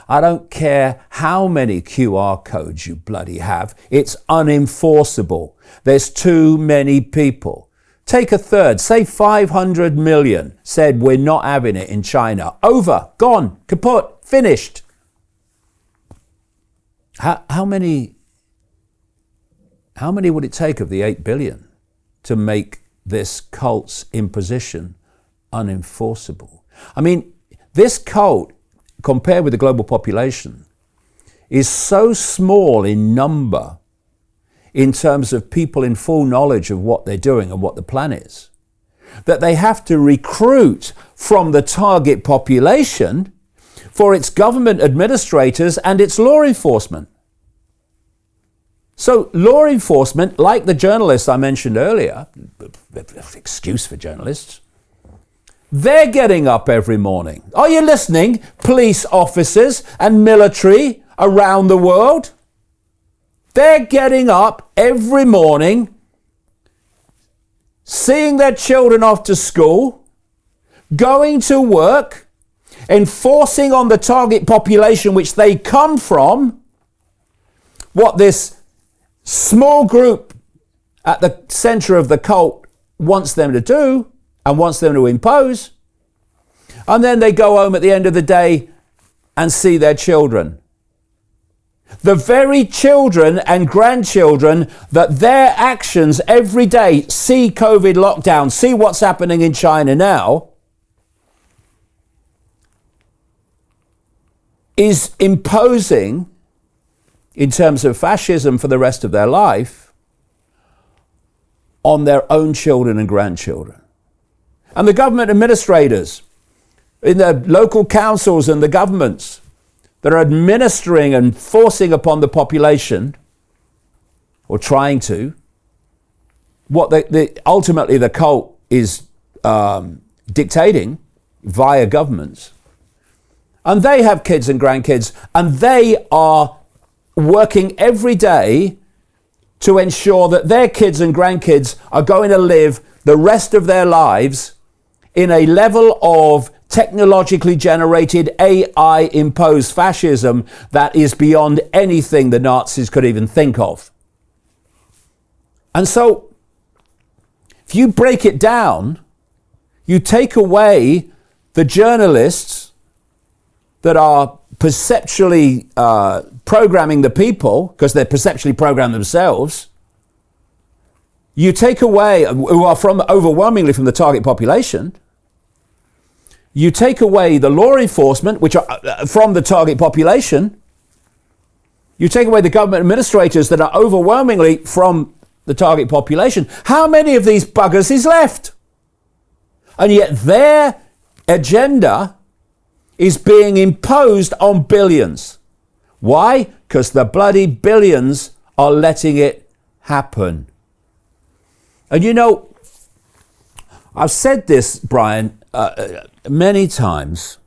I don't care how many QR codes you bloody have. It's unenforceable. There's too many people. Take a third, say 500 million said we're not having it in China. Over, gone, kaput, finished. How many would it take of the 8 billion to make this cult's imposition unenforceable? I mean, this cult, compared with the global population, is so small in number in terms of people in full knowledge of what they're doing and what the plan is, that they have to recruit from the target population for its government administrators and its law enforcement. So law enforcement, like the journalists I mentioned earlier, excuse for journalists, they're getting up every morning. Are you listening? Police officers and military around the world, they're getting up every morning, seeing their children off to school, going to work, enforcing on the target population which they come from, what this small group at the center of the cult wants them to do and wants them to impose. And then they go home at the end of the day and see their children. The very children and grandchildren that their actions every day, see COVID lockdown, see what's happening in China now, is imposing, in terms of fascism for the rest of their life, on their own children and grandchildren. And the government administrators in the local councils and the governments that are administering and forcing upon the population, or trying to, what ultimately the cult is dictating via governments. And they have kids and grandkids, and they are working every day to ensure that their kids and grandkids are going to live the rest of their lives in a level of technologically generated AI imposed fascism that is beyond anything the Nazis could even think of. And so, if you break it down, you take away the journalists that are perceptually programming the people, because they're perceptually programmed themselves. You take away, who are overwhelmingly from the target population. You take away the law enforcement, which are from the target population. You take away the government administrators that are overwhelmingly from the target population. How many of these buggers is left? And yet their agenda is being imposed on billions. Why? Because the bloody billions are letting it happen. And you know, I've said this, Brian, many times.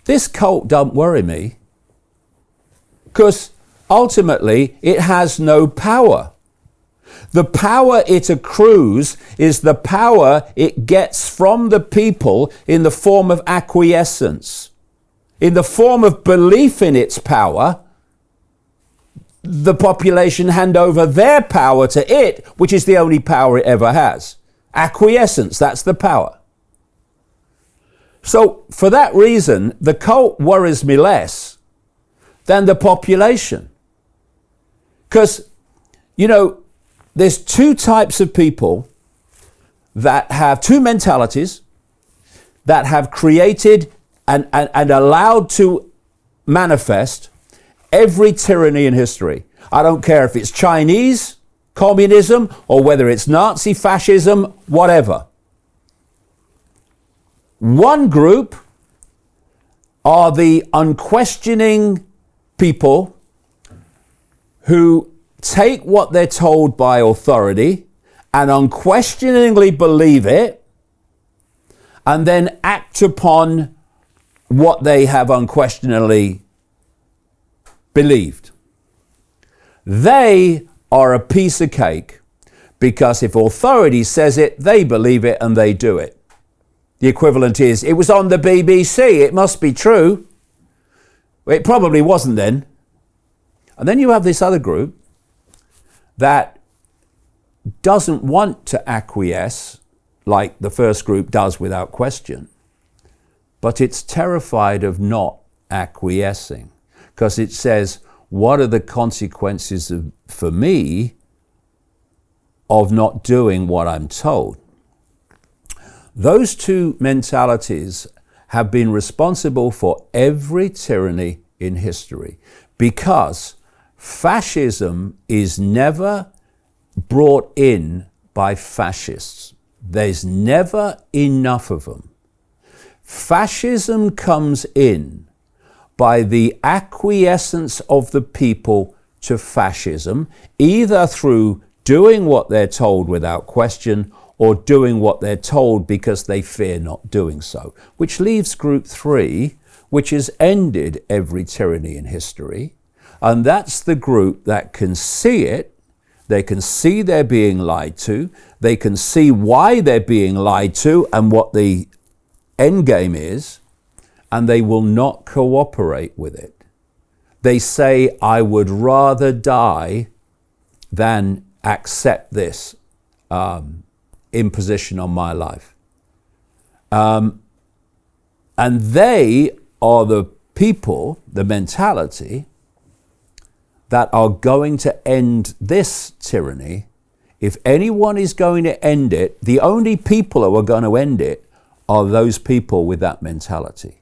This cult don't worry me, because ultimately it has no power. The power it accrues is the power it gets from the people in the form of acquiescence. In the form of belief in its power, the population hand over their power to it, which is the only power it ever has. Acquiescence, that's the power. So for that reason, the cult worries me less than the population. Because, you know, there's two types of people that have two mentalities that have created and allowed to manifest every tyranny in history. I don't care if it's Chinese communism or whether it's Nazi fascism, whatever. One group are the unquestioning people who take what they're told by authority and unquestioningly believe it, and then act upon what they have unquestioningly believed. They are a piece of cake, because if authority says it, they believe it and they do it. The equivalent is, it was on the BBC, it must be true. It probably wasn't then. And then you have this other group that doesn't want to acquiesce like the first group does without question, but it's terrified of not acquiescing because it says, what are the consequences for me of not doing what I'm told? Those two mentalities have been responsible for every tyranny in history, because fascism is never brought in by fascists. There's never enough of them. Fascism comes in by the acquiescence of the people to fascism, either through doing what they're told without question or doing what they're told because they fear not doing so, which leaves group 3, which has ended every tyranny in history. And that's the group that can see it. They can see they're being lied to. They can see why they're being lied to and what the end game is, and they will not cooperate with it. They say, I would rather die than accept this imposition on my life. And they are the people, the mentality, that are going to end this tyranny. If anyone is going to end it, the only people who are going to end it are those people with that mentality.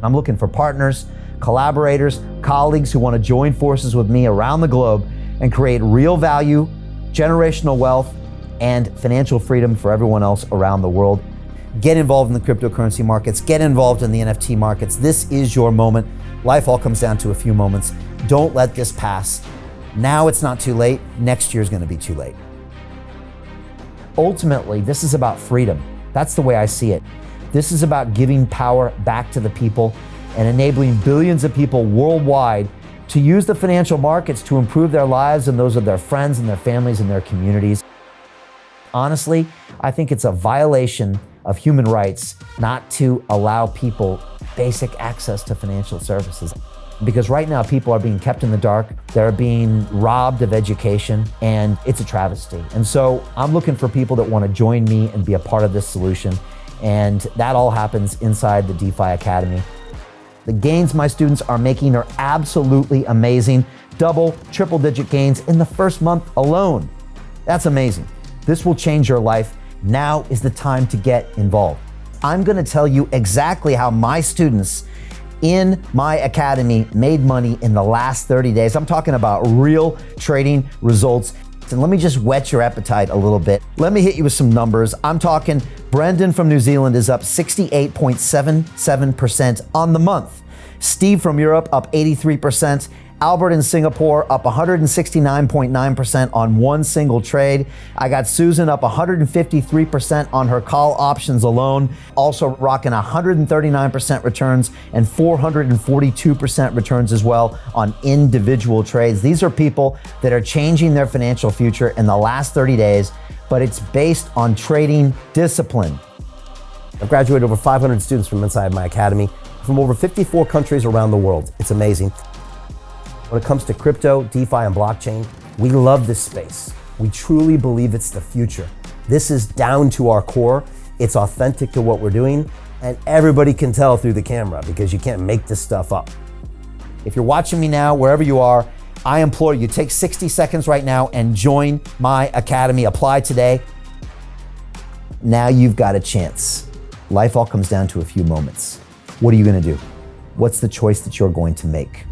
I'm looking for partners, collaborators, colleagues who want to join forces with me around the globe and create real value, generational wealth, and financial freedom for everyone else around the world. Get involved in the cryptocurrency markets, get involved in the NFT markets. This is your moment. Life all comes down to a few moments. Don't let this pass. Now it's not too late. Next year is going to be too late. Ultimately, this is about freedom. That's the way I see it. This is about giving power back to the people and enabling billions of people worldwide to use the financial markets to improve their lives and those of their friends and their families and their communities. Honestly, I think it's a violation of human rights not to allow people basic access to financial services. Because right now people are being kept in the dark, they're being robbed of education, and it's a travesty. And so I'm looking for people that want to join me and be a part of this solution. And that all happens inside the DeFi Academy. The gains my students are making are absolutely amazing. Double, triple digit gains in the first month alone. That's amazing. This will change your life. Now is the time to get involved. I'm going to tell you exactly how my students in my academy made money in the last 30 days. I'm talking about real trading results. And let me just whet your appetite a little bit. Let me hit you with some numbers. I'm talking Brendan from New Zealand is up 68.77% on the month. Steve from Europe up 83%. Albert in Singapore up 169.9% on one single trade. I got Susan up 153% on her call options alone. Also rocking 139% returns and 442% returns as well on individual trades. These are people that are changing their financial future in the last 30 days, but it's based on trading discipline. I've graduated over 500 students from inside my academy from over 54 countries around the world. It's amazing. When it comes to crypto, DeFi, and blockchain, we love this space. We truly believe it's the future. This is down to our core. It's authentic to what we're doing, and everybody can tell through the camera because you can't make this stuff up. If you're watching me now, wherever you are, I implore you, take 60 seconds right now and join my academy. Apply today. Now you've got a chance. Life all comes down to a few moments. What are you going to do? What's the choice that you're going to make?